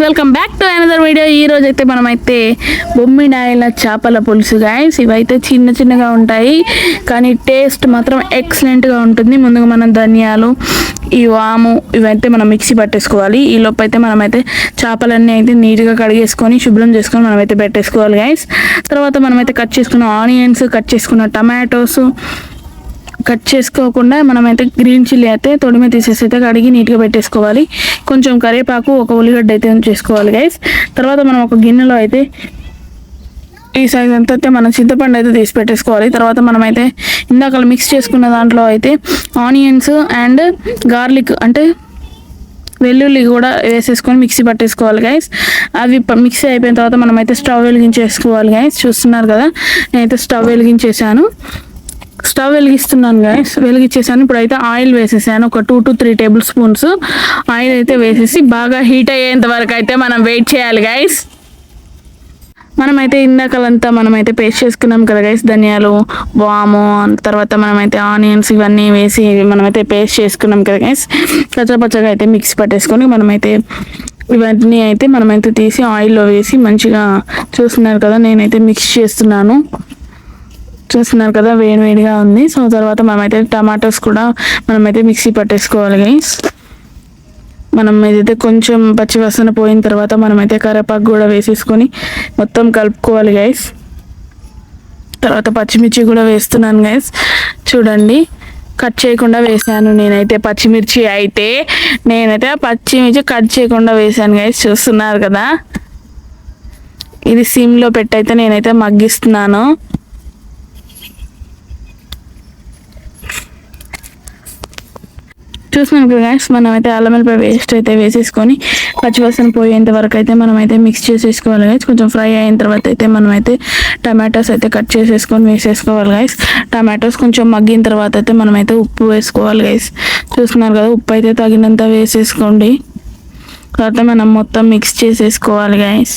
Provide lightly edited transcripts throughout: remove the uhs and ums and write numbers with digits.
Welcome back to another video. ఈ రోజు అయితే మనమైతే బొమ్మిడాయల చేపల పులుసు గైస్. ఇవైతే చిన్న చిన్నగా ఉంటాయి కానీ టేస్ట్ మాత్రం ఎక్సలెంట్గా ఉంటుంది. ముందుగా మనం ధనియాలు, ఈ వాము ఇవైతే మనం మిక్సీ పట్టేసుకోవాలి. ఈ లోపు అయితే మనమైతే చేపలన్నీ అయితే నీట్గా కడిగేసుకొని శుభ్రం చేసుకొని మనమైతే పెట్టేసుకోవాలి గైస్. తర్వాత మనమైతే కట్ చేసుకున్న ఆనియన్స్, కట్ చేసుకున్న టమాటోస్ కట్ చేసుకోకుండా మనమైతే గ్రీన్ చిల్లీ అయితే తొడిమే తీసేసి అయితే కడిగి నీట్గా పెట్టేసుకోవాలి. కొంచెం కరివేపాకు, ఒక ఉల్లిగడ్డ అయితే చేసుకోవాలి గైస్. తర్వాత మనం ఒక గిన్నెలో అయితే ఈ సైజ్ అంతా అయితే మనం చింతపండు అయితే తీసి పెట్టేసుకోవాలి. తర్వాత మనమైతే ఇందాక మిక్స్ చేసుకున్న దాంట్లో అయితే ఆనియన్స్ అండ్ గార్లిక్ అంటే వెల్లుల్లి కూడా వేసేసుకొని మిక్సీ పట్టేసుకోవాలి గైస్. అవి మిక్సీ అయిపోయిన తర్వాత మనమైతే స్టవ్ వెలిగించేసుకోవాలి గైస్. చూస్తున్నారు కదా, నేనైతే స్టవ్ వెలిగిస్తున్నాను గైస్. వెలిగించేసాను. ఇప్పుడైతే ఆయిల్ వేసేసాను. ఒక 2 to 3 టేబుల్ స్పూన్స్ ఆయిల్ అయితే వేసేసి బాగా హీట్ అయ్యేంత వరకు అయితే మనం వెయిట్ చేయాలి గైస్. మనమైతే ఇందాకలంతా మనమైతే పేస్ట్ చేసుకున్నాం కదా గైస్, ధనియాలు, వాము, తర్వాత మనమైతే ఆనియన్స్ ఇవన్నీ వేసి మనమైతే పేస్ట్ చేసుకున్నాం కదా గైస్. పచ్చగా అయితే మిక్సీ పట్టేసుకొని మనమైతే ఇవన్నీ అయితే మనమైతే తీసి ఆయిల్లో వేసి మంచిగా చూస్తున్నారు కదా, నేనైతే మిక్స్ చేస్తున్నాను. చూస్తున్నారు కదా, వేడిగా ఉంది. సో తర్వాత మనమైతే టమాటోస్ కూడా మనమైతే మిక్సీ పట్టేసుకోవాలి గైస్. మనం ఏదైతే కొంచెం పచ్చివాసన పోయిన తర్వాత మనమైతే కరివేపాకు కూడా వేసేసుకొని మొత్తం కలుపుకోవాలి గైస్. తర్వాత పచ్చిమిర్చి కూడా వేస్తున్నాను గైస్. చూడండి, కట్ చేయకుండా వేసాను నేనైతే పచ్చిమిర్చి కట్ చేయకుండా వేసాను గైస్. చూస్తున్నారు కదా, ఇది సిమ్లో పెట్టయితే నేనైతే మగ్గిస్తున్నాను. చూస్తున్నాను కదా గైస్, మనమైతే అల్లం వెల్లిపాయ పేస్ట్ అయితే వేసేసుకొని పచ్చివాసన పోయేంత వరకు అయితే మనమైతే మిక్స్ చేసేసుకోవాలి గైస్. కొంచెం ఫ్రై అయిన తర్వాత అయితే మనమైతే టమాటోస్ అయితే కట్ చేసేసుకొని వేసేసుకోవాలి గైస్. టమాటోస్ కొంచెం మగ్గిన తర్వాత అయితే మనమైతే ఉప్పు వేసుకోవాలి గైస్. చూస్తున్నారు కదా, ఉప్పు అయితే తగినంత వేసేసుకోండి. తర్వాత మనం మొత్తం మిక్స్ చేసేసుకోవాలి గైస్.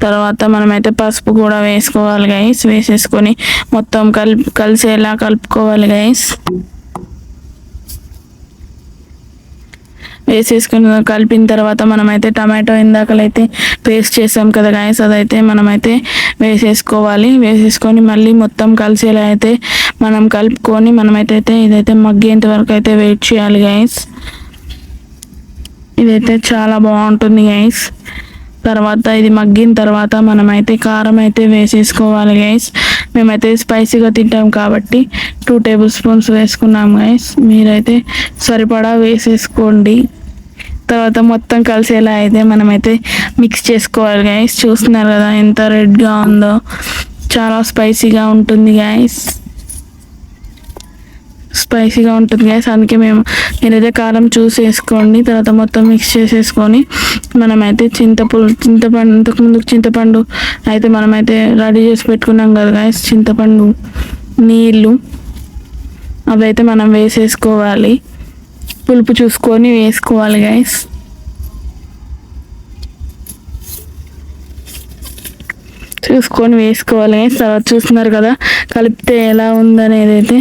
తర్వాత మనమైతే పసుపు కూడా వేసుకోవాలి గైస్. వేసేసుకొని మొత్తం కలిసేలా కలుపుకోవాలి గైస్. వేసేసుకుని కలిపిన తర్వాత మనమైతే టమాటో ఇందాకలైతే పేస్ట్ చేసాం కదా గైస్, అదైతే మనమైతే వేసేసుకోవాలి. వేసేసుకొని మళ్ళీ మొత్తం కలిసేలా అయితే మనం కలుపుకొని మనమైతే ఇదైతే మగ్గేంత వరకు అయితే వెయిట్ చేయాలి గైస్. ఇదైతే చాలా బాగుంటుంది గైస్. తర్వాత ఇది మగ్గిన తర్వాత మనమైతే కారం అయితే వేసేసుకోవాలి గైస్. మేమైతే స్పైసీగా తింటాం కాబట్టి 2 టేబుల్ స్పూన్స్ వేసుకున్నాం గైస్. మీరైతే సరిపడా వేసేసుకోండి. తర్వాత మొత్తం కలిసేలా అయితే మనమైతే మిక్స్ చేసుకోవాలి గైస్. చూస్తున్నారు కదా ఎంత రెడ్గా ఉందో, చాలా స్పైసీగా ఉంటుంది గైస్. అందుకే మీరైతే కారం చూసి వేసుకోండి. తర్వాత మొత్తం మిక్స్ చేసేసుకొని మనమైతే చింతపండు అయితే మనమైతే రెడీ చేసి పెట్టుకున్నాం కదా గైస్, చింతపండు నీళ్ళు అవైతే మనం వేసేసుకోవాలి. పులుపు చూసుకొని వేసుకోవాలి గైస్. తర్వాత చూస్తున్నారు కదా, కలిపితే ఎలా ఉందనేది అయితే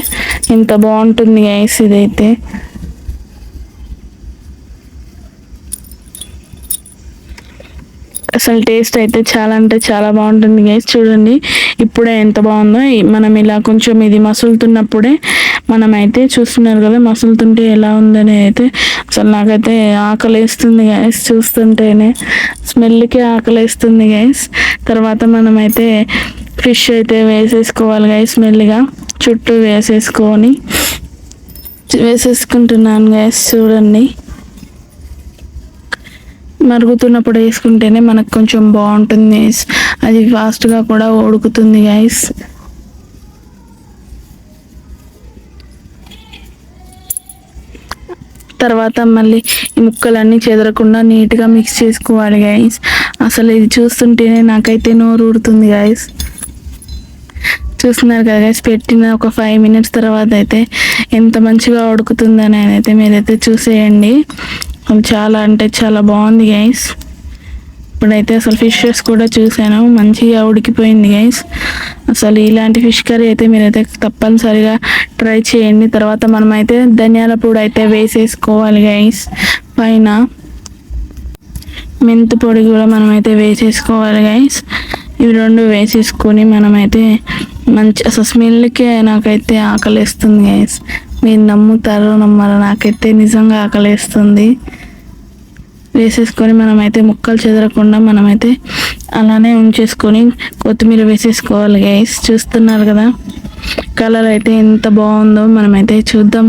ఎంత బాగుంటుంది గైస్. ఇదైతే అసలు టేస్ట్ అయితే చాలా అంటే చాలా బాగుంటుంది గైస్. చూడండి ఇప్పుడే ఎంత బాగుందో. మనం ఇలా కొంచెం ఇది మసులుతున్నప్పుడే మనమైతే చూస్తున్నారు కదా, మసులుతుంటే ఎలా ఉందని అయితే అసలు నాకైతే ఆకలేస్తుంది గైస్. చూస్తుంటేనే స్మెల్కి ఆకలేస్తుంది గైస్. తర్వాత మనమైతే ఫిష్ అయితే వేసేసుకోవాలి గైస్. మెల్లిగా చుట్టూ వేసేసుకుంటున్నాను గైస్. చూడండి, మరుగుతున్నప్పుడు వేసుకుంటేనే మనకు కొంచెం బాగుంటుంది. అది ఫాస్ట్గా కూడా ఉడుకుతుంది గైస్. తర్వాత మళ్ళీ ఈ ముక్కలన్నీ చెదరకుండా నీట్గా మిక్స్ చేసుకోవాలి గైస్. అసలు ఇది చూస్తుంటేనే నాకైతే నోరు ఊరుతుంది గైస్. చూస్తున్నారు కదా గైస్, పెట్టిన ఒక 5 minutes తర్వాత అయితే ఎంత మంచిగా ఉడుకుతుందని అయితే మీరైతే చూసేయండి. చాలా అంటే చాలా బాగుంది గైస్. ఇప్పుడైతే అసలు ఫిషెస్ కూడా చూసాను, మంచిగా ఉడికిపోయింది గైస్. అసలు ఇలాంటి ఫిష్ కర్రీ అయితే మీరైతే తప్పనిసరిగా ట్రై చేయండి. తర్వాత మనమైతే ధనియాల పొడి అయితే వేసేసుకోవాలి గైస్ పైన. మెంతి పొడి కూడా మనమైతే వేసేసుకోవాలి గైస్. ఇవి రెండు వేసేసుకొని మనమైతే అసలు స్మెల్కే నాకైతే ఆకలేస్తుంది గైస్. మీరు నమ్ముతారో నమ్మరో, నాకైతే నిజంగా ఆకలేస్తుంది. వేసేసుకొని మనమైతే ముక్కలు చెదరకుండా మనమైతే అలానే ఉంచేసుకొని కొత్తిమీర వేసేసుకోవాలి గైస్. చూస్తున్నారు కదా కలర్ అయితే ఎంత బాగుందో. మనమైతే చూద్దాం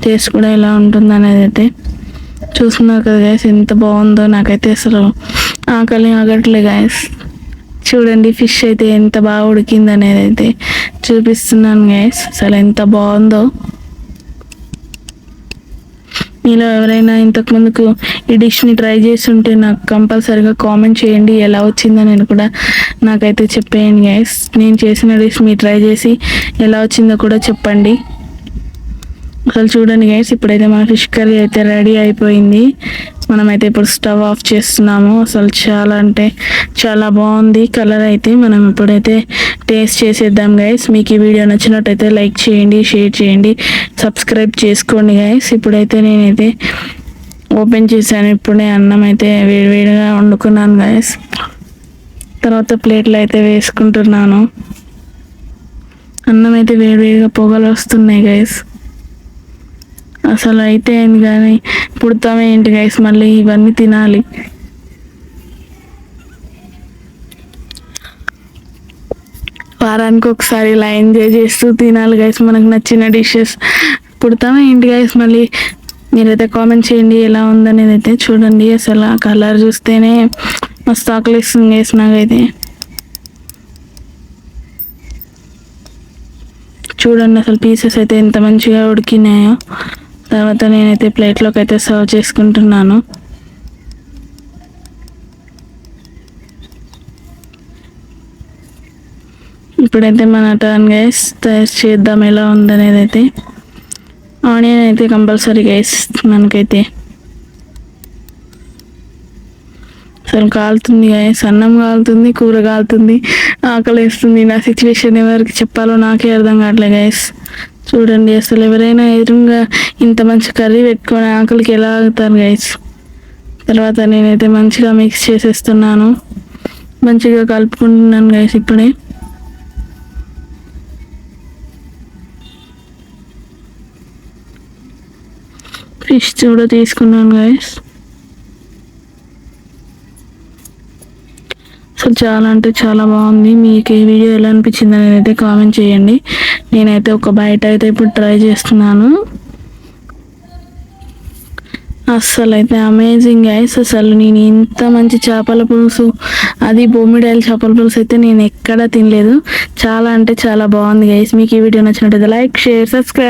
టేస్ట్ కూడా ఎలా ఉంటుంది అనేది అయితే. చూస్తున్నారు కదా గైస్ ఎంత బాగుందో. నాకైతే అసలు ఆకలి ఆగట్లే గైస్. చూడండి ఫిష్ అయితే ఎంత బాగా ఉడికింది అనేది అయితే చూపిస్తున్నాను గైస్. అసలు ఎంత బాగుందో. మీలో ఎవరైనా ఇంతకుముందుకు ఈ డిష్ని ట్రై చేసి ఉంటే నాకు కంపల్సరీగా కామెంట్ చేయండి. ఎలా వచ్చిందో నేను కూడా నాకైతే చెప్పేయండి గైస్. నేను చేసిన డిష్ మీరు ట్రై చేసి ఎలా వచ్చిందో కూడా చెప్పండి. అసలు చూడండి గైస్, ఇప్పుడైతే మన ఫిష్ కర్రీ అయితే రెడీ అయిపోయింది. మనమైతే ఇప్పుడు స్టవ్ ఆఫ్ చేస్తున్నాము. అసలు చాలా అంటే చాలా బాగుంది కలర్ అయితే. మనం ఇప్పుడైతే టేస్ట్ చేసేద్దాం గైస్. మీకు ఈ వీడియో నచ్చినట్టయితే లైక్ చేయండి, షేర్ చేయండి, సబ్స్క్రైబ్ చేసుకోండి గైస్. ఇప్పుడైతే నేనైతే ఓపెన్ చేశాను. ఇప్పుడే అన్నం అయితే వేడివేడిగా వండుకున్నాను గైస్. తర్వాత ప్లేట్లో అయితే వేసుకుంటున్నాను. అన్నం అయితే వేడివేడిగా పొగలు వస్తున్నాయి గైస్. అసలు అయితే అయింది కానీ పుడతామే ఏంటి గైస్, మళ్ళీ ఇవన్నీ తినాలి. వారానికి ఒకసారి ఇలా ఎంజాయ్ చేస్తూ తినాలి గైస్ మనకు నచ్చిన డిషెస్. పుడతామే ఏంటి గైస్ మళ్ళీ. మీరైతే కామెంట్ చేయండి ఎలా ఉందనేది అయితే. చూడండి అసలు ఆ కలర్ చూస్తేనే మస్తు ఆకలిస్తుంది గైస్ నాకైతే. చూడండి అసలు పీసెస్ అయితే ఎంత మంచిగా ఉడికినాయో. తర్వాత నేనైతే ప్లేట్లోకి అయితే సర్వ్ చేసుకుంటున్నాను. ఇప్పుడైతే మన టర్న్ గైస్. టేస్ట్ చేద్దాం ఎలా ఉందనేది అయితే. ఆనియన్ అయితే కంపల్సరీ గైస్ మనకైతే. అసలు కాలుతుంది గైస్, అన్నం కాలుతుంది, కూర కాలుతుంది, ఆకలి వేస్తుంది. నా సిచ్యువేషన్ ఎవరికి చెప్పాలో నాకే అర్థం కావట్లే గైస్. చూడండి అసలు ఎవరైనా ఎదురుగా ఇంత మంచి కర్రీ పెట్టుకొని ఆకలికి ఎలా ఆగుతారు గైస్. తర్వాత నేనైతే మంచిగా మిక్స్ చేసేస్తున్నాను, మంచిగా కలుపుకుంటున్నాను గైస్. ఇప్పుడే ఫిష్ కూడా తీసుకున్నాను గైస్. అసలు చాలా అంటే చాలా బాగుంది. మీకు ఈ వీడియో ఎలా అనిపించింది అనేది అయితే కామెంట్ చేయండి. నేనైతే ఒక బయట అయితే ఇప్పుడు ట్రై చేస్తున్నాను. అస్సలు అయితే అమేజింగ్ గైస్. అసలు నేను ఇంత మంచి చేపల పులుసు, అది బొమ్మిడాయల చేపల పులుసు అయితే నేను ఎక్కడా తినలేదు. చాలా అంటే చాలా బాగుంది గైస్. మీకు ఈ వీడియో నచ్చినట్టయితే లైక్, షేర్, సబ్స్క్రైబ్.